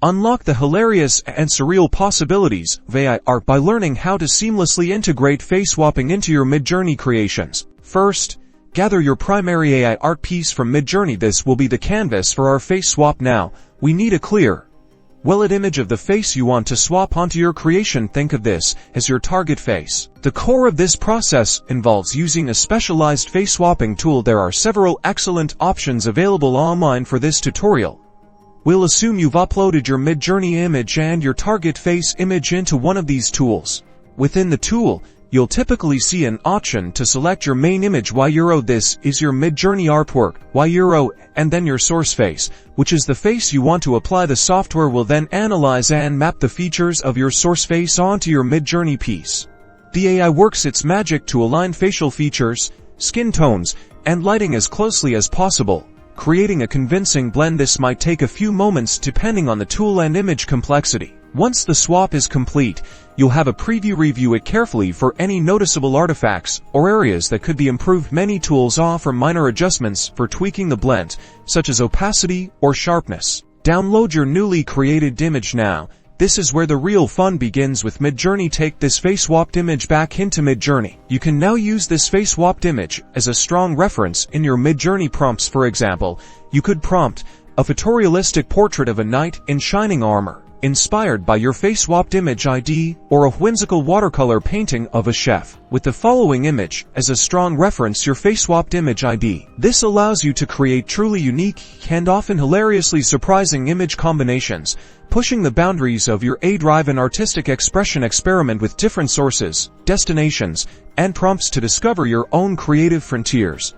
Unlock the hilarious and surreal possibilities of AI art by learning how to seamlessly integrate face swapping into your Midjourney creations. First, gather your primary AI art piece from Midjourney. This will be the canvas for our face swap. Now, we need a clear, well-lit image of the face you want to swap onto your creation. Think of this as your target face. The core of this process involves using a specialized face swapping tool. There are several excellent options available online for this tutorial. We'll assume you've uploaded your Midjourney image and your target face image into one of these tools. Within the tool, you'll typically see an option to select your main image. This is your Midjourney artwork, and then your source face, which is the face you want to apply. The software will then analyze and map the features of your source face onto your Midjourney piece. The AI works its magic to align facial features, skin tones, and lighting as closely as possible, creating a convincing blend. This might take a few moments depending on the tool and image complexity. Once the swap is complete, you'll have a preview. Review it carefully for any noticeable artifacts or areas that could be improved. Many tools offer minor adjustments for tweaking the blend, such as opacity or sharpness. Download your newly created image now. This is where the real fun begins with Midjourney. Take this face-swapped image back into Midjourney. You can now use this face-swapped image as a strong reference in your Midjourney prompts. For example, you could prompt a photorealistic portrait of a knight in shining armor, inspired by your face-swapped image ID, or a whimsical watercolor painting of a chef with the following image as a strong reference, your face-swapped image ID. This allows you to create truly unique and often hilariously surprising image combinations, pushing the boundaries of your drive and artistic expression. Experiment with different sources, destinations, and prompts to discover your own creative frontiers.